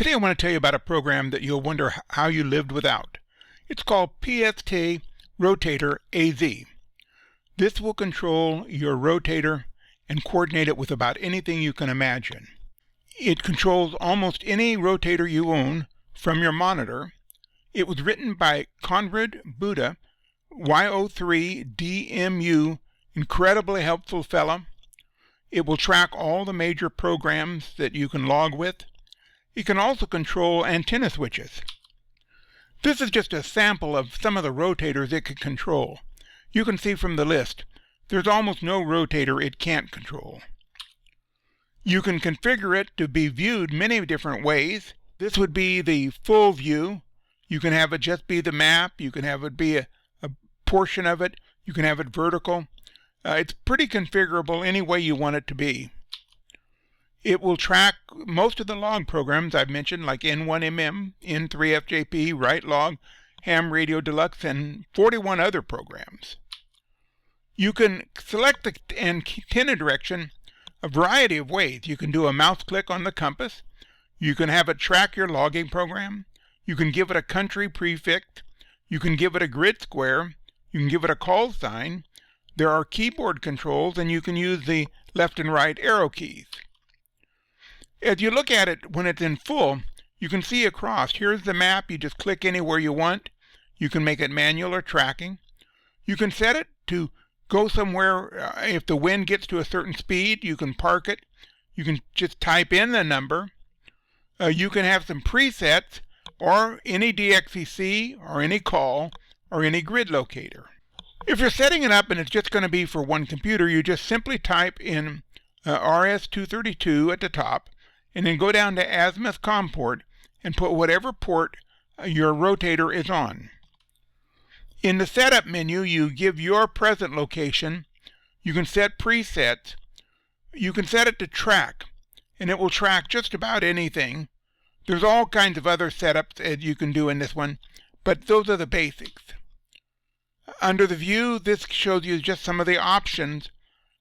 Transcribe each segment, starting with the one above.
Today I want to tell you about a program that you'll wonder how you lived without. It's called PSTRotatorAZ. This will control your rotator and coordinate it with about anything you can imagine. It controls almost any rotator you own from your monitor. It was written by Conrad Buddha, Y03DMU, incredibly helpful fella. It will track all the major programs that you can log with. It can also control antenna switches. This is just a sample of some of the rotators it can control. You can see from the list, there's almost no rotator it can't control. You can configure it to be viewed many different ways. This would be the full view. You can have it just be the map. You can have it be a portion of it. You can have it vertical. It's pretty configurable any way you want it to be. It will track most of the log programs I've mentioned, like N1MM, N3FJP, Write Log, Ham Radio Deluxe, and 41 other programs. You can select the antenna direction a variety of ways. You can do a mouse click on the compass. You can have it track your logging program. You can give it a country prefix. You can give it a grid square. You can give it a call sign. There are keyboard controls, and you can use the left and right arrow keys. As you look at it when it's in full, you can see across. Here's the map. You just click anywhere you want. You can make it manual or tracking. You can set it to go somewhere. If the wind gets to a certain speed, you can park it. You can just type in the number. You can have some presets or any DXCC or any call or any grid locator. If you're setting it up and it's just going to be for one computer, you just simply type in RS-232 at the top and then go down to Azimuth COM port and put whatever port your rotator is on. In the setup menu, you give your present location. You can set presets. You can set it to track, and it will track just about anything. There's all kinds of other setups that you can do in this one, but those are the basics. Under the view, this shows you just some of the options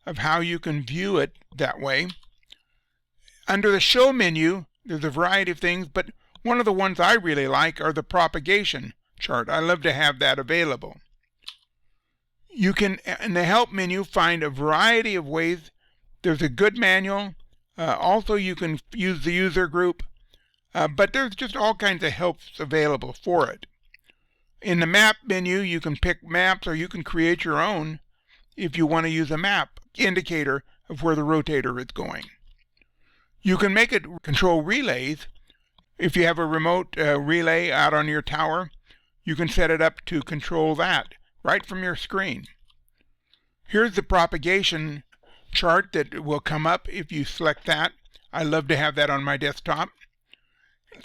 of how you can view it that way. Under the show menu, there's a variety of things, but one of the ones I really like are the propagation chart. I love to have that available. You can, in the help menu, find a variety of ways. There's a good manual. Also, you can use the user group, but there's just all kinds of helps available for it. In the map menu, you can pick maps, or you can create your own if you want to use a map indicator of where the rotator is going. You can make it control relays. If you have a remote relay out on your tower, you can set it up to control that right from your screen. Here's the propagation chart that will come up if you select that. I love to have that on my desktop.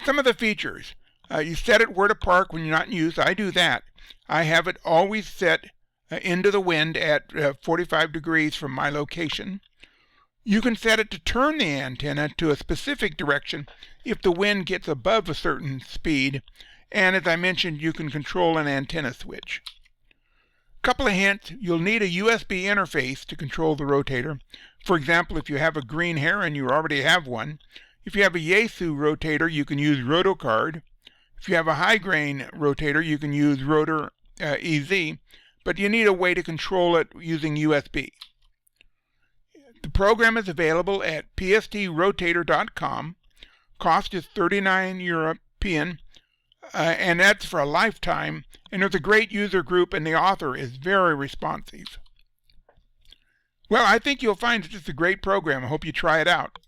Some of the features. You set it where to park when you're not in use. I do that. I have it always set into the wind at 45 degrees from my location. You can set it to turn the antenna to a specific direction if the wind gets above a certain speed. And as I mentioned, you can control an antenna switch. Couple of hints. You'll need a USB interface to control the rotator. For example, if you have a green heron, you already have one. If you have a Yaesu rotator, you can use RotoCard. If you have a high grain rotator, you can use RotatorAZ, but you need a way to control it using USB. The program is available at PSTRotator.com. Cost is €39 European, and that's for a lifetime. And there's a great user group, and the author is very responsive. Well, I think you'll find it's a great program. I hope you try it out.